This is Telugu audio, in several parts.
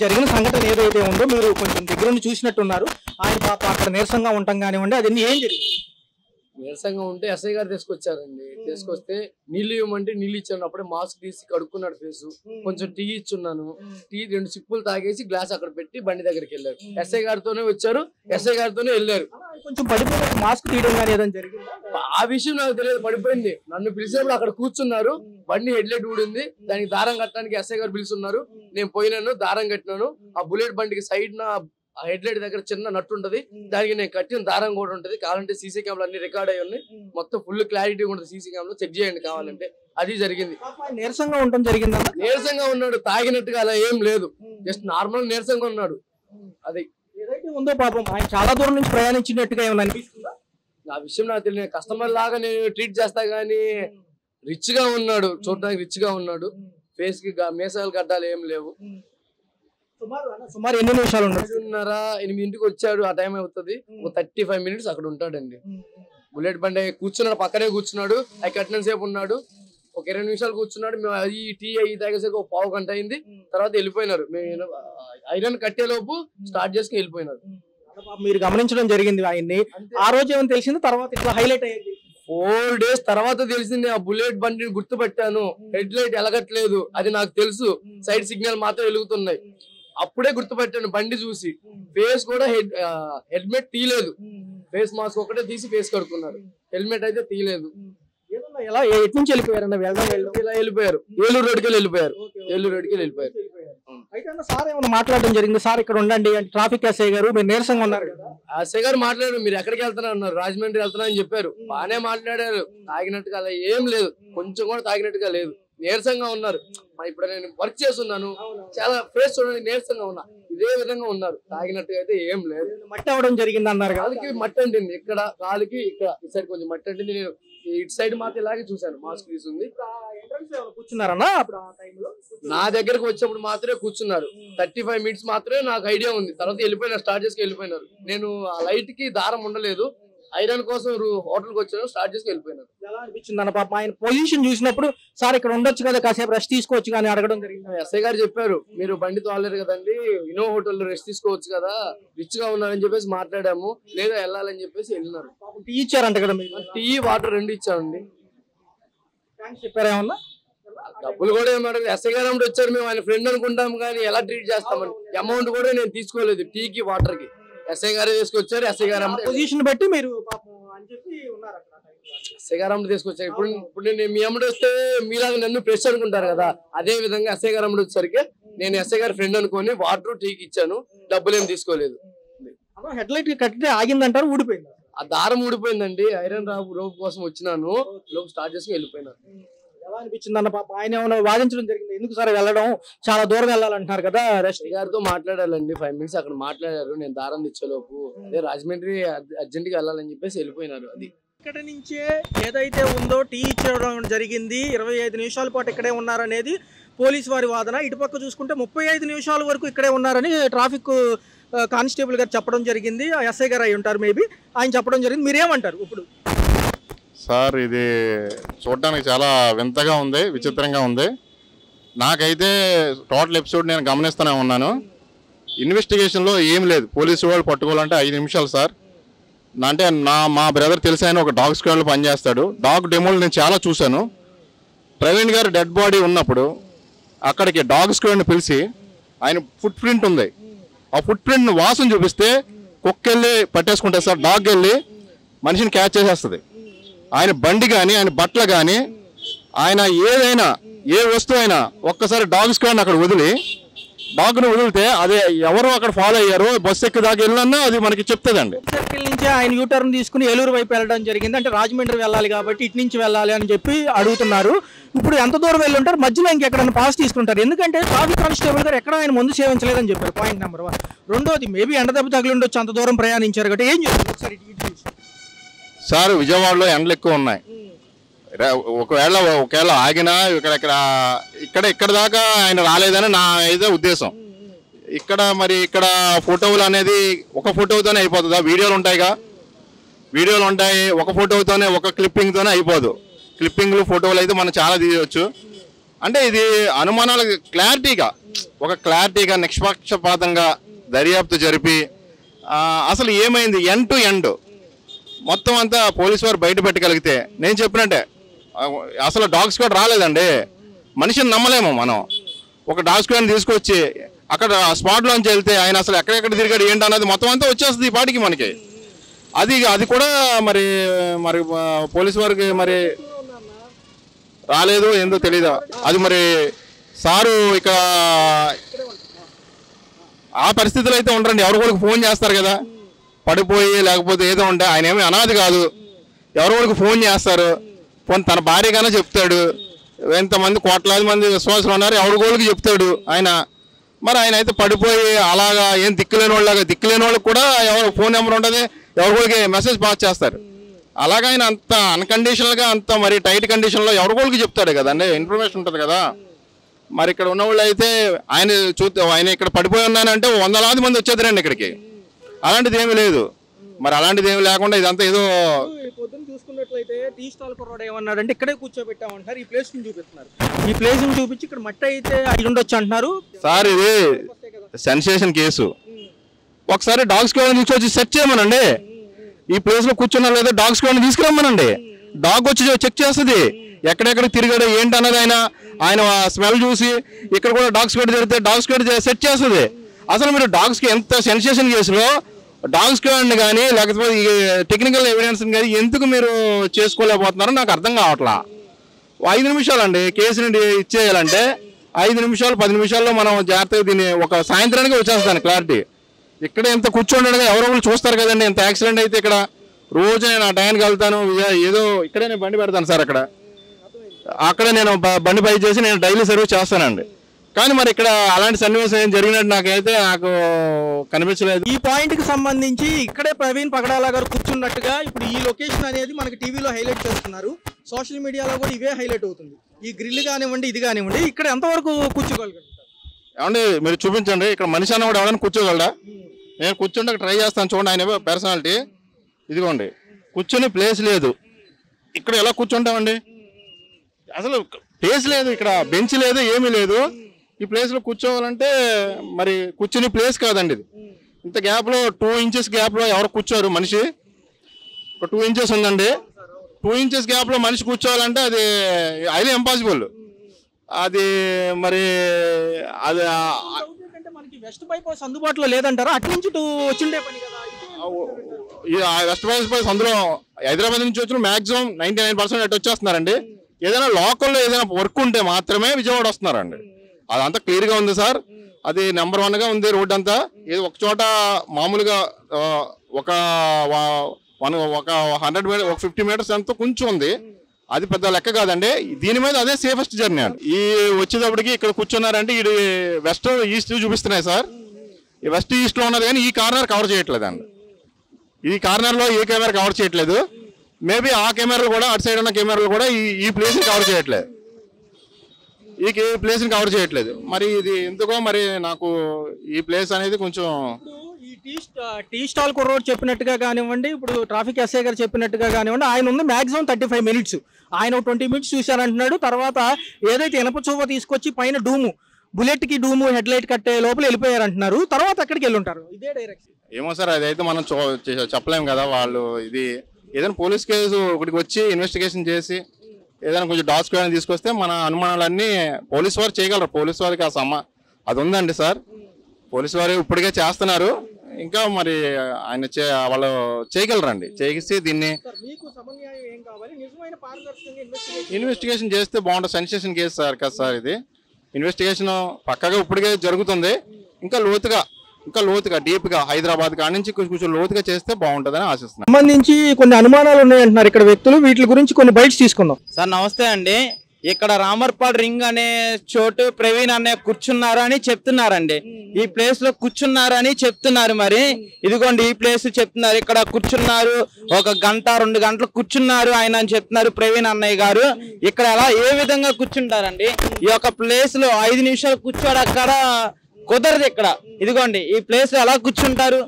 జరిగిన సంఘటన ఏదైతే ఉందో మీరు కొంచెం దగ్గర నుండి చూసినట్టున్నారు. ఆయన పాప అక్కడ నీరసంగా ఉండటం కానివ్వండి, అది ఏం జరిగింది? నీరసంగా ఉంటే ఎస్ఐ గారు తీసుకొచ్చారండి. తీసుకొస్తే నీళ్ళు ఇవ్వమంటే నీళ్ళు ఇచ్చాను. అప్పుడే మాస్క్ తీసి కడుక్కున్నాడు ఫేసు. కొంచెం టీ ఇచ్చున్నాను. టీ 2 సిప్పులు తాగేసి గ్లాస్ అక్కడ పెట్టి బండి దగ్గరికి వెళ్ళారు. ఎస్ఐ గారితోనే వచ్చారు, ఎస్ఐ గారితోనే వెళ్ళారు. కొంచెం పడిపోయి మాస్క్ తీయడం కానీ ఏదైనా జరిగింది? ఆ విషయం నాకు తెలియదు, పడిపోయింది. నన్ను పిలిచినప్పుడు అక్కడ కూర్చున్నారు. బండి హెడ్లైట్ ఊడింది, దానికి దారం కట్టడానికి ఎస్ఐ గారు పిలుచున్నారు. నేను పోయినాను, దారం కట్టినాను. ఆ బుల్లెట్ బండికి సైడ్ నా ఆ హెడ్ లైట్ దగ్గర చిన్న నట్టు ఉంటది, దానికి నేను కట్టిన దారం కూడా ఉంటది. కావాలంటే సీసీ కెమెరా అన్ని రికార్డ్ అయ్యి ఉన్నాయి. మొత్తం ఫుల్ క్లారిటీ ఉంటుంది సీసీ కెమెరా, చెక్ చేయండి కావాలంటే. అది జరిగింది. నీరసంగా ఉండటం జరిగిందా? నీరసంగా ఉన్నాడు, తాగినట్టుగా అలా ఏం లేదు, జస్ట్ నార్మల్ నీరసంగా ఉన్నాడు. అది ఏదైతే ఉందో పాపం ఆయన చాలా దూరం నుంచి ప్రయాణించినట్టుగా ఏమైనా అనిపిస్తుందా? ఆ విషయం నాకు తెలియదు. కస్టమర్ లాగా నేను ట్రీట్ చేస్తా గానీ రిచ్ గా ఉన్నాడు, చూడడానికి రిచ్ గా ఉన్నాడు. ఫేస్ కి మీసాలు గడ్డాలు ఏం లేవు. సుమారు ఎన్ని నిమిషాలు ఉన్నాయి? 7:30-8 వచ్చాడు. ఆ టైం అవుతుంది. 35 మినిట్స్ అక్కడ ఉంటాడండి. బుల్లెట్ బండి కూర్చున్నాడు, పక్కనే కూర్చున్నాడు. అవి కట్టిన సేపు ఉన్నాడు. ఒక 20 నిమిషాలు కూర్చున్నాడు. మేము అది టీ అయ్యి తాగేసరికి ఒక పావు గంట అయింది. తర్వాత వెళ్ళిపోయినారు. మేము ఐరన్ కట్టేలోపు స్టార్ట్ చేసుకుని వెళ్ళిపోయినారు. మీరు గమనించడం జరిగింది ఆయన్ని. ఆ రోజు ఏమైనా తెలిసింది, తర్వాత ఇట్లా హైలైట్ అయ్యేది 4 days తర్వాత తెలిసింది. ఆ బుల్లెట్ బండిని గుర్తుపట్టాను. హెడ్ లైట్ ఎలగట్లేదు, అది నాకు తెలుసు. సైడ్ సిగ్నల్ మాత్రం వెలుగుతున్నాయి. అప్పుడే గుర్తుపట్టాను బండి చూసి. ఫేస్ కూడా హెల్మెట్ తీయలేదు. ఫేస్ మాస్క్ ఒకటే తీసి ఫేస్ కడుక్కున్నారు. హెల్మెట్ అయితే తీయలేదు. ఎలా ఎటు నుంచి వెళ్ళిపోయారు? ఇలా వెళ్ళిపోయారు. ఏలూరు రోడ్డుకి వెళ్ళిపోయారు. ఏలూరు రోడ్డుకి వెళ్ళిపోయారు. అయితే సార్ ఏమైనా మాట్లాడడం జరిగింది? సార్ ఇక్కడ ఉండండి అంటే ట్రాఫిక్ ఎస్ఐ గారు మీరు నీరసంగా ఉన్నారు కదా, ఎస్ఐ గారు మాట్లాడారు. మీరు ఎక్కడికి వెళ్తున్నా అన్నారు. రాజమండ్రి వెళ్తున్నా అని చెప్పారు. బాగానే మాట్లాడారు. తాగినట్టుగా అలా ఏం లేదు, కొంచెం కూడా తాగినట్టుగా లేదు. నీరసంగా ఉన్నారు. ఇప్పుడు నేను వర్క్ చేస్తున్నాను, చాలా ఫేస్ చూడండి, నీరసంగా ఉన్నా. ఇదే విధంగా ఉన్నారు. తాగినట్టుగా అయితే ఏం లేదు. మట్టి అవడం జరిగింది అన్నారు. కాలుకి మట్టి అంటింది, ఇక్కడ కాలుకి ఇక్కడ ఈ సైడ్ కొంచెం మట్టి అంటింది. నేను ఇటు సైడ్ మాత్రం ఇలాగే చూశాను. మాస్క్ తీసుంది. కూర్చున్నారన్నా? నా దగ్గరకు వచ్చినప్పుడు మాత్రమే కూర్చున్నారు. 35 మినిట్స్ మాత్రమే నాకు ఐడియా ఉంది. తర్వాత వెళ్ళిపోయినారు, స్టార్ట్ చేసుకుని వెళ్ళిపోయినారు. నేను ఆ లైట్ కి దారం ఉండలేదు, ఐరన్ కోసం హోటల్కి వచ్చాను, స్టార్ట్ చేసుకుని వెళ్ళిపోయినారు. ఎలా అనిపించింది అన్న పాప ఆయన పొజిషన్ చూసినప్పుడు? సార్ ఇక్కడ ఉండొచ్చు కదా, కాసేపు రెస్ట్ తీసుకోవచ్చు కానీ అడగడం జరిగింది. ఎస్ఐ గారు చెప్పారు, మీరు బండి తోలేరు కదండి, ఇన్నో హోటల్లో రెస్ట్ తీసుకోవచ్చు కదా, రిచ్ గా ఉన్నారని చెప్పేసి మాట్లాడాము. లేదా వెళ్ళాలని చెప్పేసి వెళ్ళినారు. టీ ఇచ్చారంట కదా మీరు? టీ వాటర్ 2 ఇచ్చామండి. చెప్పారా ఏమన్నా? డబ్బులు కూడా ఏమన్నారు. ఎస్ఐ గారు అమ్మడు వచ్చారు, మేము ఆయన ఫ్రెండ్ అనుకుంటాం కానీ ఎలా ట్రీట్ చేస్తామని. అమౌంట్ కూడా నేను తీసుకోలేదు టీకి వాటర్ కి. ఎస్ఐ గారే తీసుకొచ్చారు. ఎస్ఐ గారు పొజిషన్ బట్టి మీరు ఎస్ఐ గారు అమ్మడు తీసుకొచ్చారు. ఇప్పుడు నేను మీ అమ్మడు వస్తే మీలాగా నన్ను ప్రెస్ అనుకుంటారు కదా, అదే విధంగా ఎస్ఐ గారు అమ్మడు వచ్చేసరికి నేను ఎస్ఐ గారి ఫ్రెండ్ అనుకుని వాటర్ టీకి ఇచ్చాను. డబ్బులు ఏం తీసుకోలేదు. హెడ్ లైట్ కట్టితే ఆగిందంటారు, ఊడిపోయింది. ఆ దారం ఊడిపోయిందండి. ఐరన్ రోప్ కోసం వచ్చినాను, లోపు స్టార్ట్ చేసుకుని వెళ్ళిపోయినాను. ఎలా అనిపించింది అన్న పాప? ఆయన ఏమైనా వాదించడం జరిగింది? ఎందుకు సార్ వెళ్ళడం, చాలా దూరం వెళ్ళాలంటున్నారు కదా. రెస్ట్ గారితో మాట్లాడాలండి. 5 మినిట్స్ అక్కడ మాట్లాడారు. నేను దారం తెచ్చేలోపు అదే రాజమండ్రి అర్జెంట్ గా వెళ్ళాలని చెప్పేసి వెళ్ళిపోయినారు. అది ఇక్కడ నుంచే ఏదైతే ఉందో టీ ఇచ్చడం జరిగింది. 25 నిమిషాల పాటు ఇక్కడే ఉన్నారనేది పోలీసు వారి వాదన. ఇటుపక్క చూసుకుంటే 35 నిమిషాల వరకు ఇక్కడే ఉన్నారని ట్రాఫిక్ కానిస్టేబుల్ గారు చెప్పడం జరిగింది. ఎస్ఐ గారు అయి ఉంటారు మేబీ, ఆయన చెప్పడం జరిగింది. మీరేమంటారు ఇప్పుడు? సార్ ఇది చూడడానికి చాలా వింతగా ఉంది, విచిత్రంగా ఉంది. నాకైతే టోటల్ ఎపిసోడ్ నేను గమనిస్తూనే ఉన్నాను. ఇన్వెస్టిగేషన్లో ఏం లేదు. పోలీసు వాళ్ళు పట్టుకోవాలంటే 5 నిమిషాలు సార్. అంటే మా బ్రదర్ తెలిసి ఆయన ఒక డాగ్ స్క్వాడ్లో పనిచేస్తాడు. డాగ్ డెమోలు నేను చాలా చూశాను. ప్రవీణ్ గారు డెడ్ బాడీ ఉన్నప్పుడు అక్కడికి డాగ్ స్క్వాడ్ని పిలిచి ఆయన ఫుట్ ప్రింట్ ఉంది, ఆ ఫుట్ ప్రింట్ని వాసన చూపిస్తే కుక్కెళ్ళి పట్టేసుకుంటుంది సార్. డాగ్ వెళ్ళి మనిషిని క్యాచ్ చేసేస్తుంది. ఆయన బండి కానీ ఆయన బట్టలు కానీ ఆయన ఏదైనా ఏ వస్తువు అయినా ఒక్కసారి డాగ్ స్క్వాడ్ని అక్కడ వదిలి డాగ్ను వదిలితే అదే ఎవరు అక్కడ ఫాలో అయ్యారో బస్సు ఎక్కి దాకా వెళ్ళినా అది మనకి చెప్తుందండి. సర్కిల్ నుంచి ఆయన యూటర్న్ తీసుకుని ఏలూరు వైపు వెళ్ళడం జరిగింది. అంటే రాజమండ్రి వెళ్ళాలి కాబట్టి ఇటు నుంచి వెళ్ళాలి అని చెప్పి అడుగుతున్నారు. ఇప్పుడు ఎంత దూరం వెళ్ళి ఉంటారు? మధ్యలో ఇంకెక్కడన్నా పాస్ తీసుకుంటారు. ఎందుకంటే ట్రాఫిక్ కానిస్టేబుల్ గారు ఎక్కడ ఆయన ముందు సేవించలేదని చెప్పారు. Point number 1. రెండోది మేబీ ఎండ దెబ్బ తగిలి ఉండొచ్చు, అంత దూరం ప్రయాణించారు కాబట్టి. ఏం చేస్తారు ఒకసారి సార్? విజయవాడలో ఎండలు ఎక్కువ ఉన్నాయి. ఒకవేళ ఆగినా ఇక్కడ దాకా ఆయన రాలేదని నా అయితే ఉద్దేశం. ఇక్కడ ఫోటోలు అనేది ఒక ఫోటోతోనే అయిపోతుందా? వీడియోలు ఉంటాయిగా, వీడియోలు ఉంటాయి. ఒక ఫోటోతోనే ఒక క్లిప్పింగ్తోనే అయిపోదు. క్లిప్పింగ్లు ఫోటోలు అయితే మనం చాలా తీయవచ్చు. అంటే ఇది అనుమానాలు క్లారిటీగా ఒక క్లారిటీగా నిష్పక్షపాతంగా దర్యాప్తు జరిపి అసలు ఏమైంది ఎండ్ టు ఎండ్ మొత్తం అంతా పోలీసు వారు బయట పెట్టగలిగితే నేను చెప్పినట్టే అసలు డాగ్ స్క్వాడ్ రాలేదండి. మనిషిని నమ్మలేము మనం. ఒక డాగ్ స్క్వాడ్ని తీసుకొచ్చి అక్కడ స్పాట్లోంచి వెళ్తే ఆయన అసలు ఎక్కడెక్కడ తిరిగాడు ఏంటి అన్నది మొత్తం అంతా వచ్చేస్తుంది ఈ పాటికి మనకి. అది కూడా మరి మరి పోలీసు వారికి మరి రాలేదు ఏందో తెలీదు. అది మరి సారు ఇక ఆ పరిస్థితులు అయితే ఉండరండి. ఎవరు కూడా ఫోన్ చేస్తారు కదా, పడిపోయి లేకపోతే ఏదో ఉంటే ఆయన ఏమీ అనాది కాదు. ఎవరు కూడా ఫోన్ చేస్తారు, ఫోన్ తన భార్యగానే చెప్తాడు. ఎంతమంది కోట్లాది మంది విశ్వాసులు ఉన్నారు, ఎవరి గోళ్ళకి చెప్తాడు ఆయన. మరి ఆయన అయితే పడిపోయి అలాగా ఏం దిక్కులేని వాళ్ళకి కూడా ఎవరు ఫోన్ నెంబర్ ఉంటుంది, ఎవరి గోళ్ళకి మెసేజ్ పాస్ చేస్తారు. అలాగా ఆయన అంత అన్కండిషనల్గా అంత మరి టైట్ కండిషన్లో ఎవరి గోళ్ళకి చెప్తాడు కదండి, ఇన్ఫర్మేషన్ ఉంటుంది కదా. మరి ఇక్కడ ఉన్న వాళ్ళు అయితే ఆయన ఇక్కడ పడిపోయి ఉన్నానంటే 100,000 మంది వచ్చేద్దరండి ఇక్కడికి. అలాంటిది ఏమీ లేదు. మరి అలాంటిది ఏమి లేకుండా ఇదంతా ఏదో పొద్దున్న చూసుకున్నట్లయితే టీ స్టాల్ కుర్రాడు ఏమన్నాడంటే ఇక్కడే కూర్చోబెట్టామంటారు, ఈ ప్లేస్ ని చూపిస్తున్నారు. ఈ ప్లేస్ ని చూపించి ఇక్కడ మట్టి అయితే అయి ఉండొచ్చు అంటున్నారు. సార్ ఇది సెన్సేషన్ కేసు. ఒకసారి డాగ్ స్క్వాడ్ తీసుకొచ్చి సెర్చ్ చేయమనండి. ఈ ప్లేస్ లో కూర్చున్నా లేదా డాగ్ స్క్వాడ్ తీసుకురమ్మనండి. డాగ్ వచ్చి చెక్ చేస్తుంది ఎక్కడెక్కడ తిరిగాడు ఏంటి అన్నది. ఆయన స్మెల్ చూసి ఇక్కడ కూడా డాగ్ స్క్వాడ్ తిరిగితే డాగ్ స్క్వాడ్ సెట్ చేస్తుంది. అసలు మీరు డాగ్స్కి ఎంత సెన్సేషన్ కేసులో డాగ్ స్క్వాడ్ని కానీ లేకపోతే టెక్నికల్ ఎవిడెన్స్ కానీ ఎందుకు మీరు చేసుకోలేకపోతున్నారో నాకు అర్థం కావట్లా. 5 నిమిషాలు అండి కేసుని ఇచ్చేయాలంటే 5 నిమిషాలు 10 నిమిషాల్లో మనం జాగ్రత్తగా దీన్ని ఒక సాయంత్రానికి వచ్చేస్తాను క్లారిటీ. ఇక్కడ ఎంత కూర్చోండగా ఎవరో చూస్తారు కదండి. ఎంత యాక్సిడెంట్ అయితే ఇక్కడ రోజు నేను ఆ టైంకి వెళ్తాను, ఏదో ఇక్కడే నేను బండి పెడతాను సార్. అక్కడ నేను బండి బై చేసి నేను డైలీ సర్వీస్ చేస్తానండి. కానీ మరి ఇక్కడ అలాంటి సన్నివేశం ఏం జరిగినట్టు నాకు కనిపించలేదు. ఈ పాయింట్ కి సంబంధించి ఇక్కడే ప్రవీణ్ పగడాల గారు కూర్చున్నట్టుగా ఇప్పుడు ఈ లొకేషన్ అనేది మనకి టీవీలో హైలైట్ చేస్తున్నారు, సోషల్ మీడియాలో కూడా ఇవే హైలైట్ అవుతుంది. ఈ గ్రిల్ కానివ్వండి ఇది కానివ్వండి, ఇక్కడ ఎంతవరకు కూర్చోగలుగుతారు ఏమండి మీరు చూపించండి. ఇక్కడ మనిషి అన్న కూడా ఎవరైనా కూర్చోగలరా? నేను కూర్చుంటే ట్రై చేస్తాను. చూడండి ఆయన పర్సనాలిటీ. ఇదిగోండి కూర్చొని ప్లేస్ లేదు. ఇక్కడ ఎలా కూర్చుంటామండి? అసలు ప్లేస్ లేదు, ఇక్కడ బెంచ్ లేదు, ఏమీ లేదు. ఈ ప్లేస్లో కూర్చోవాలంటే మరి కూర్చుని ప్లేస్ కాదండి ఇది. ఇంత గ్యాప్లో 2 ఇంచెస్ గ్యాప్లో ఎవరు కూర్చోరు మనిషి. ఒక 2 ఇంచెస్ ఉందండి. 2 ఇంచెస్ గ్యాప్లో మనిషి కూర్చోవాలంటే అది హైలీ ఇంపాసిబుల్. అది మరి అది మనకి వెస్ట్ బైపాస్ అందుబాటులో లేదంటారా? అటు నుంచి వచ్చిండే పని కదా. వెస్ట్ బైపాస్ అందులో హైదరాబాద్ నుంచి వచ్చిన మ్యాక్సిమం 99% అటు వచ్చేస్తున్నారండి. ఏదైనా లోకల్లో ఏదైనా వర్క్ ఉంటే మాత్రమే విజయవాడ వస్తున్నారండి. అదంతా క్లియర్గా ఉంది సార్. అది నెంబర్ 1గా ఉంది రోడ్ అంతా. ఏదో ఒక చోట మామూలుగా ఒక 100 మీటర్ 50 మీటర్స్ ఎంతో కొంచెం ఉంది. అది పెద్ద లెక్క కాదండి. దీని మీద అదే సేఫెస్ట్ జర్నీ అండి. ఈ వచ్చేటప్పటికి ఇక్కడ కూర్చున్నారంటే ఇది వెస్ట్ ఈస్ట్ చూపిస్తున్నాయి సార్. ఈ వెస్ట్ ఈస్ట్లో ఉన్నది కానీ ఈ కార్నర్ కవర్ చేయట్లేదండి. ఈ కార్నర్లో ఏ కెమెరా కవర్ చేయట్లేదు. మేబీ ఆ కెమెరాలు కూడా అటు సైడ్ ఉన్న కెమెరాలు కూడా ఈ ప్లేస్ని కవర్ చేయట్లేదు. ఈ ప్లేస్ని కవర్ చేయట్లేదు. మరి ఇది ఎందుకో మరి నాకు ఈ ప్లేస్ అనేది కొంచెం ఈ టీ స్టాల్ కుర్రోడ్ చెప్పినట్టుగా కానివ్వండి, ఇప్పుడు ట్రాఫిక్ ఎస్ఐ గారు చెప్పినట్టుగా కానివ్వండి, ఆయన ఉంది మ్యాక్సిమం 35 మినిట్స్. ఆయన 20 మినిట్స్ చూశారంటున్నాడు. తర్వాత ఏదైతే ఇనప చూప తీసుకొచ్చి పైన బుల్లెట్కి హెడ్ లైట్ కట్టే లోపల వెళ్ళిపోయారంటున్నారు. తర్వాత ఎక్కడికి వెళ్ళి ఉంటారు? ఇదే డైరెక్షన్ ఏమో సార్, అదైతే మనం చెప్పలేము కదా. వాళ్ళు ఇది ఏదైనా పోలీస్ కేసు ఒకటికి వచ్చి ఇన్వెస్టిగేషన్ చేసి ఏదైనా కొంచెం డాగ్ స్క్వాడ్ తీసుకొస్తే మన అనుమానాలన్నీ పోలీసు వారు చేయగలరు. పోలీసు వారికి అది ఉందండి సార్. పోలీసు వారు ఇప్పటికే చేస్తున్నారు. ఇంకా మరి ఆయన వాళ్ళు చేయగలరండి. చేసి దీన్ని ఇన్వెస్టిగేషన్ చేస్తే బాగుంటుంది. సెన్సేషన్ కేసు సార్ కదా సార్. ఇది ఇన్వెస్టిగేషన్ పక్కగా ఇప్పటికే జరుగుతుంది. ఇంకా లోతుగా డీప్గా హైదరాబాద్ కాడి నుంచి కొంచెం లోతుగా చేస్తే బాగుంటుందని ఆశిస్తున్నాను. సంబంధించి కొన్ని అనుమానాలు ఉన్నాయంటున్నారు ఇక్కడ వ్యక్తులు. వీటి గురించి కొన్ని బైట్స్ తీసుకుందాం. సార్ నమస్తే అండి. ఇక్కడ రామర్పాడ్ రింగ్ అనే చోటు ప్రవీణ్ అనే కూర్చున్నారు అని చెప్తున్నారండి. ఈ ప్లేస్ లో కూర్చున్నారని చెప్తున్నారు. మరి ఇదిగోండి ఈ ప్లేస్ చెప్తున్నారు. ఇక్కడ కూర్చున్నారు, 1 గంట 2 గంటలు కూర్చున్నారు ఆయన అని చెప్తున్నారు ప్రవీణ్ అన్నయ్య గారు. ఇక్కడ ఏ విధంగా కూర్చుంటారండి? ఈ యొక్క ప్లేస్ లో 5 నిమిషాలు కూర్చోడు అక్కడ కుదరదు. ఇక్కడ ఇదిగోండి ఈ ప్లేస్ లో ఎలా కూర్చుంటారు?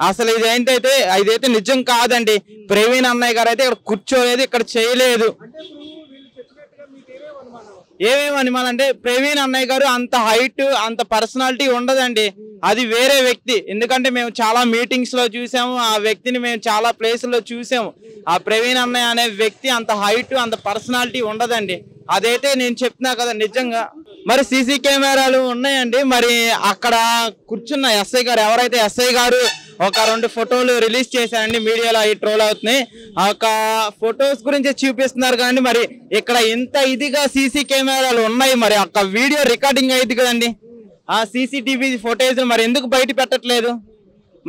అసలు ఇదైతే నిజం కాదండి. ప్రవీణ్ అన్నయ్య గారు అయితే ఇక్కడ కూర్చోలేదు, ఇక్కడ చేయలేదు. ఏమేమి అనుమానంటే ప్రవీణ్ అన్నయ్య గారు అంత హైట్ అంత పర్సనాలిటీ ఉండదండి, అది వేరే వ్యక్తి. ఎందుకంటే మేము చాలా మీటింగ్స్ లో చూసాము, ఆ వ్యక్తిని మేము చాలా ప్లేసుల్లో చూసాము. ఆ ప్రవీణ్ అన్నయ్య అనే వ్యక్తి అంత హైట్ అంత పర్సనాలిటీ ఉండదండి, అదైతే నేను చెప్తున్నా కదా నిజంగా. మరి సీసీ కెమెరాలు ఉన్నాయండి, మరి అక్కడ కూర్చున్న ఎస్ఐ గారు ఎవరైతే ఎస్ఐ గారు ఒక 2 ఫోటోలు రిలీజ్ చేశారండి, మీడియాలో అవి ట్రోల్ అవుతున్నాయి. ఆ యొక్క ఫొటోస్ గురించి చూపిస్తున్నారు కానీ మరి ఇక్కడ ఇంత ఇదిగా సీసీ కెమెరాలు ఉన్నాయి, మరి అక్క వీడియో రికార్డింగ్ అయ్యింది కదండి. ఆ సీసీటీవీ ఫోటేజ్ మరి ఎందుకు బయట పెట్టట్లేదు?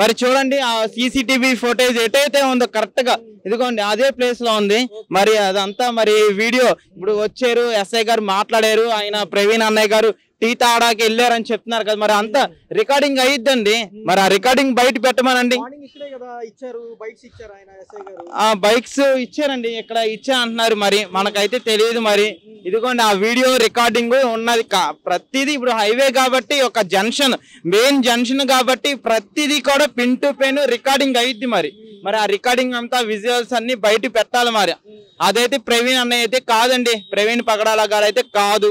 మరి చూడండి ఆ సీసీటీవీ ఫోటేజ్ ఎటైతే ఉందో కరెక్ట్ గా ఇదిగోండి అదే ప్లేస్ లో ఉంది. మరి అదంతా మరి వీడియో ఇప్పుడు వచ్చారు, ఎస్ఐ గారు మాట్లాడారు, ఆయన ప్రవీణ్ అన్నయ్య గారు టీ తాడాకి వెళ్ళారని చెప్తున్నారు కదా, మరి అంతా రికార్డింగ్ అయ్యిద్దండి. మరి ఆ రికార్డింగ్ బయట పెట్టమనండి. ఆ బైక్స్ ఇచ్చారండి, ఇక్కడ ఇచ్చా అంటున్నారు, మరి మనకైతే తెలియదు. మరి ఇదిగోండి ఆ వీడియో రికార్డింగ్ ఉన్నది. ప్రతిదీ ఇప్పుడు హైవే కాబట్టి ఒక జంక్షన్, మెయిన్ జంక్షన్ కాబట్టి ప్రతిదీ కూడా పిన్ టు పిన్ రికార్డింగ్ అయ్యిద్ది. మరి ఆ రికార్డింగ్ అంతా విజువల్స్ అన్ని బయట పెట్టాలి. మరి అదైతే ప్రవీణ్ అన్నయ్య అయితే కాదండి, ప్రవీణ్ పగడాల గారు అయితే కాదు.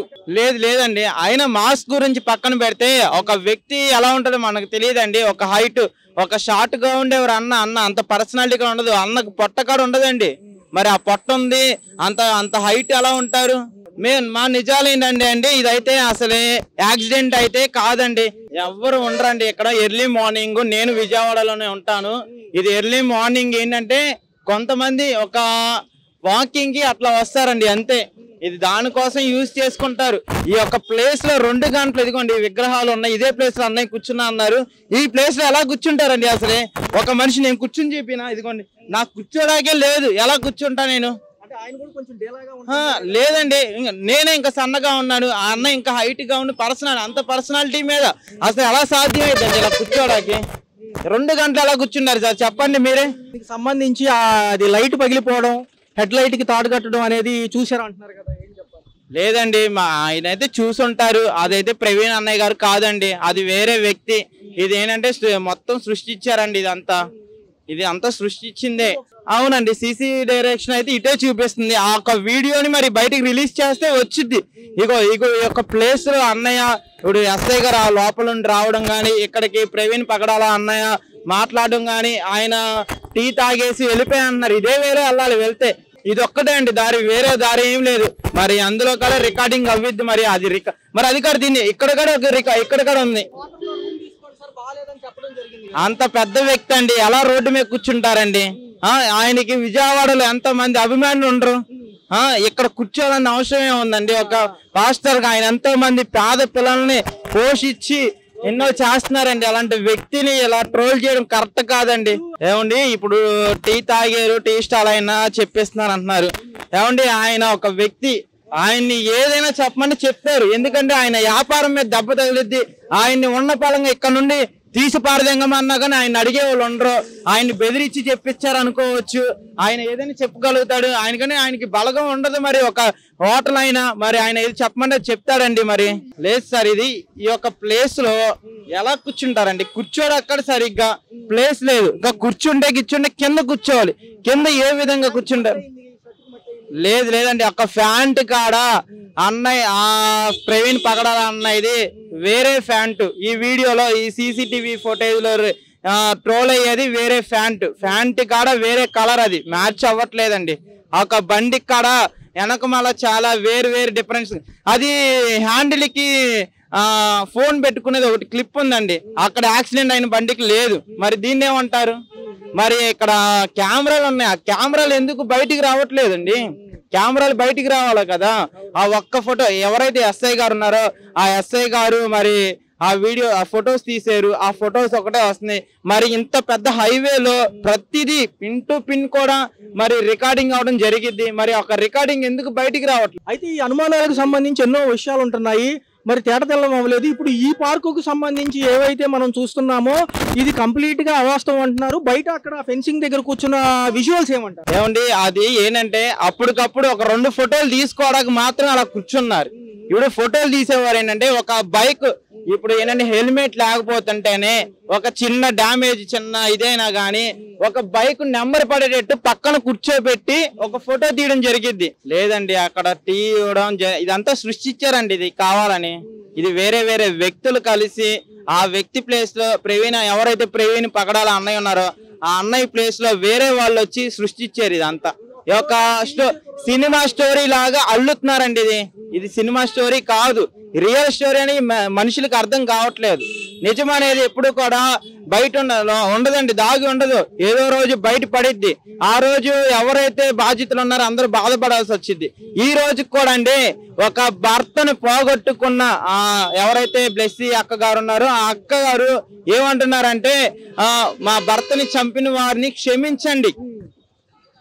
లేదండి, ఆయన మాస్క్ గురించి పక్కన పెడితే ఒక వ్యక్తి ఎలా ఉంటాడో మనకు తెలియదండి. ఒక హైట్ ఒక షార్ట్ గా ఉండేవారు అన్న అంత పర్సనాలిటీగా ఉండదు, అన్నకు పొట్టకాడు ఉండదండి. మరి ఆ పొట్ట ఉంది, అంత హైట్ ఎలా ఉంటారు? మా నిజాలు ఏంటండి ఇదైతే అసలే యాక్సిడెంట్ అయితే కాదండి, ఎవరు ఉండరండి ఇక్కడ. ఎర్లీ మార్నింగ్ నేను విజయవాడలోనే ఉంటాను. ఇది ఎర్లీ మార్నింగ్ ఏంటంటే కొంతమంది ఒక వాకింగ్ కి అట్లా వస్తారండి, అంతే. ఇది దానికోసం యూజ్ చేసుకుంటారు. ఈ యొక్క ప్లేస్ లో 2 గంటలు ఇదిగోండి విగ్రహాలు ఉన్నాయి, ఇదే ప్లేస్ లో అన్నయ్య కూర్చున్నా అన్నారు. ఈ ప్లేస్ లో ఎలా కూర్చుంటారండి? అసలే ఒక మనిషి నేను కూర్చుని చెప్పినా, ఇదిగోండి నాకు కూర్చోడాకే లేదు, ఎలా కూర్చుంటా నేను? లేదండి, నేనే ఇంకా సన్నగా ఉన్నాను, ఆ అన్న ఇంకా హైట్ గా ఉండి అంత పర్సనాలిటీ మీద అసలు ఎలా సాధ్యం అవుతుంది ఇలా కూర్చోడానికి? 2 గంటలు ఎలా కూర్చున్నారు సార్ చెప్పండి మీరే. సంబంధించి అది లైట్ పగిలిపోవడం, హెడ్ లైట్ కి తాడు కట్టడం అనేది చూసారు అంటున్నారు కదా, ఏం చెప్పాలి? లేదండి, ఆయన అయితే చూసుంటారు, అదైతే ప్రవీణ్ అన్నయ్య గారు కాదండి, అది వేరే వ్యక్తి. ఇది ఏంటంటే మొత్తం సృష్టించారండి, ఇది అంతా సృష్టించిందే. అవునండి, సీసీ డైరెక్షన్ అయితే ఇటే చూపిస్తుంది. ఆ యొక్క వీడియోని మరి బయటికి రిలీజ్ చేస్తే వచ్చింది. ఇగో ఈ యొక్క ప్లేస్ లో అన్నయ్య ఇప్పుడు ఎస్ఐ గారు ఆ లోపల నుండి రావడం కానీ, ఇక్కడికి ప్రవీణ్ పగడాల అన్నయ్య మాట్లాడడం కానీ, ఆయన టీ తాగేసి వెళ్ళిపోయి అన్నారు. ఇదే వేరే వెళ్ళాలి, వెళ్తే ఇది ఒక్కటే అండి దారి, వేరే దారి ఏం లేదు. మరి అందులో కూడా రికార్డింగ్ అవ్విద్ది. మరి అది మరి అది కూడా దీన్ని ఇక్కడ కూడా ఉంది. అంత పెద్ద వ్యక్తి అండి, ఎలా రోడ్డు మీద కూర్చుంటారండి? ఆయనకి విజయవాడలో ఎంత మంది అభిమానులు ఉండరు? ఇక్కడ కూర్చోవాలన్న అవసరమే ఉందండి. ఒక పాస్టర్ గా ఆయన ఎంతో మంది పేద పిల్లల్ని పోషించి ఎన్నో చేస్తున్నారండి. అలాంటి వ్యక్తిని ఇలా ట్రోల్ చేయడం కరెక్ట్ కాదండి. ఏమండి ఇప్పుడు టీ తాగారు, టీ స్టాల్ అయినా చెప్పిస్తున్నారు అంటున్నారు. ఏమండి ఆయన ఒక వ్యక్తి, ఆయన్ని ఏదైనా చెప్పమని చెప్తారు. ఎందుకంటే ఆయన వ్యాపారం మీద దెబ్బ తగిలిద్ది. ఆయన్ని ఉన్న పలంగా ఇక్కడ నుండి తీసి పారదెంగమన్నా కానీ ఆయన అడిగే వాళ్ళు ఉండరు. ఆయన్ని బెదిరించి చెప్పించారు అనుకోవచ్చు. ఆయన ఏదైనా చెప్పగలుగుతాడు, ఆయనకి బలగం ఉండదు. మరి ఒక హోటల్ అయినా మరి ఆయన ఏది చెప్పమంటే చెప్తాడండి. మరి లేదు సార్, ఇది ఈ యొక్క ప్లేస్ లో ఎలా కూర్చుంటారండి? కూర్చోడు అక్కడ సరిగ్గా ప్లేస్ లేదు. ఇంకా కూర్చుంటే కింద కూర్చోవాలి. కింద ఏ విధంగా కూర్చుంటారు? లేదండి, ఒక ఫ్యాంట్ కాడ అన్నయ్య ప్రవీణ్ పగడాల అన్నయ్యది వేరే ఫ్యాంట్. ఈ వీడియోలో ఈ సీసీటీవీ ఫోటేజ్ లో ట్రోల్ అయ్యేది వేరే ఫ్యాంట్ కాడ వేరే కలర్, అది మ్యాచ్ అవ్వట్లేదండి. ఒక బండి కాడ వెనకమాల చాలా వేరు డిఫరెన్స్. అది హ్యాండిల్ కి ఫోన్ పెట్టుకునేది ఒకటి క్లిప్ ఉందండి, అక్కడ యాక్సిడెంట్ అయిన బండికి లేదు. మరి దీన్ని ఏమంటారు? మరి ఇక్కడ కెమెరాలు ఉన్నాయి, ఆ కెమెరాలు ఎందుకు బయటికి రావట్లేదండి? కెమెరాలు బయటికి రావాలి కదా. ఆ ఒక్క ఫోటో ఎవరైతే ఎస్ఐ గారు ఉన్నారో ఆ ఎస్ఐ గారు మరి ఆ వీడియో ఆ ఫొటోస్ తీసారు, ఆ ఫొటోస్ ఒకటే వస్తున్నాయి. మరి ఇంత పెద్ద హైవేలో ప్రతిదీ పిన్ టు పిన్ కూడా మరి రికార్డింగ్ అవడం జరిగింది. మరి ఒక రికార్డింగ్ ఎందుకు బయటికి రావట్లేదు? అయితే ఈ అనుమానాలకు సంబంధించి ఎన్నో విషయాలు ఉంటున్నాయి, మరి తేటతెల్లం అవ్వలేదు. ఇప్పుడు ఈ పార్కుకు సంబంధించి ఏవైతే మనం చూస్తున్నామో ఇది కంప్లీట్ గా అవాస్తవం అంటున్నారు. బయట అక్కడ ఫెన్సింగ్ దగ్గర కూర్చున్న విజువల్స్ ఏమంటారు? ఏమండి అది ఏంటంటే అప్పటికప్పుడు ఒక 2 ఫోటోలు తీసుకోవడానికి మాత్రం అలా కూర్చున్నారు. ఇప్పుడు ఫోటోలు తీసేవారు ఏంటంటే ఒక బైక్ ఇప్పుడు ఏంటంటే హెల్మెట్ లేకపోతుంటేనే ఒక చిన్న డ్యామేజ్ చిన్న ఇదైనా గానీ ఒక బైక్ నెంబర్ పడేటట్టు పక్కన కూర్చోబెట్టి ఒక ఫోటో తీయడం జరిగిద్ది. లేదండి అక్కడ తీయడం ఇదంతా సృష్టించారండి, ఇది కావాలని. ఇది వేరే వేరే వ్యక్తులు కలిసి ఆ వ్యక్తి ప్లేస్ లో ప్రవీణ్ ఎవరైతే ప్రవీణ్ పగడాల అన్నయ్య ఉన్నారో ఆ అన్నయ్య ప్లేస్ లో వేరే వాళ్ళు వచ్చి సృష్టించారు. ఇదంతా ఒక సినిమా స్టోరీ లాగా అల్లుతున్నారండి. ఇది సినిమా స్టోరీ కాదు, రియల్ స్టోరీ అని మనుషులకు అర్థం కావట్లేదు. నిజం అనేది ఎప్పుడు కూడా బయట ఉండదండి, దాగి ఉండదు. ఏదో రోజు బయట పడిద్ది. ఆ రోజు ఎవరైతే బాధ్యతలు ఉన్నారో అందరూ బాధపడాల్సి వచ్చింది. ఈ రోజుకి కూడా అండి ఒక భర్తను పోగొట్టుకున్న ఎవరైతే బ్లెస్సీ అక్క గారు ఉన్నారో ఆ అక్క గారు ఏమంటున్నారంటే మా భర్తని చంపిన వారిని క్షమించండి,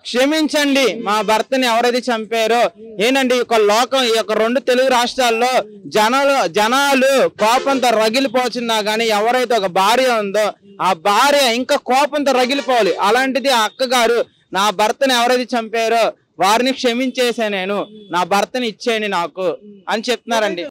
క్షమించండి. మా భర్తని ఎవరైతే చంపారో ఏంటండి ఒక లోకం ఈ యొక్క 2 తెలుగు రాష్ట్రాల్లో జనాలు కోపంతో రగిలిపోతున్నా గానీ ఎవరైతే ఒక భార్య ఉందో ఆ భార్య ఇంకా కోపంతో రగిలిపోవాలి. అలాంటిది ఆ అక్క గారు నా భర్తని ఎవరైతే చంపారో వారిని క్షమించేసా, నేను నా భర్తని ఇచ్చేయండి నాకు అని చెప్తున్నారండి.